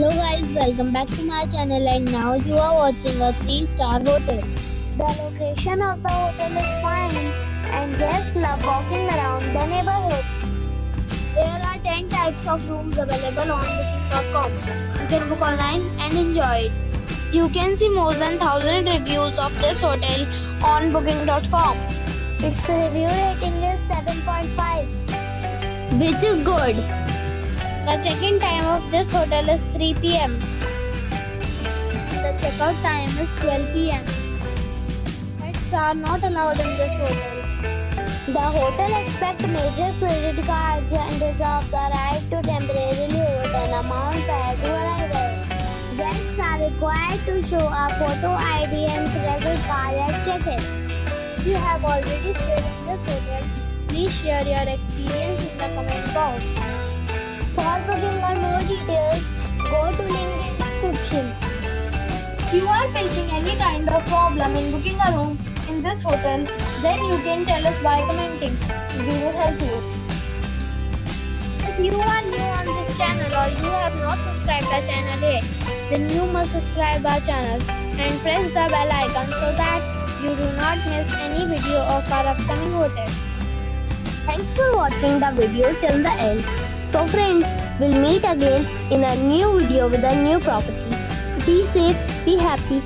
Hello guys, welcome back to my channel and now you are watching a 3-star hotel. The location of the hotel is fine and guests love walking around the neighborhood. There are 10 types of rooms available on booking.com. You can book online and enjoy it. You can see more than 1000 reviews of this hotel on booking.com. Its review rating is 7.5, which is good. The check-in time of this hotel is 3 p.m. The check-out time is 12 p.m. Pets are not allowed in this hotel. The hotel accepts major credit cards and reserves the right to temporarily hold an amount prior to arrival. Guests are required to show a photo ID and credit card at check-in. If you have already stayed in this hotel, please share your experience in the comment box. For booking or more details, go to link in description. If you are facing any kind of problem in booking a room in this hotel, then you can tell us by commenting. We will help you. If you are new on this channel or you have not subscribed our channel yet, then you must subscribe our channel and press the bell icon so that you do not miss any video of our upcoming hotel. Thanks for watching the video till the end. So friends, we'll meet again in a new video with a new property. Be safe, be happy.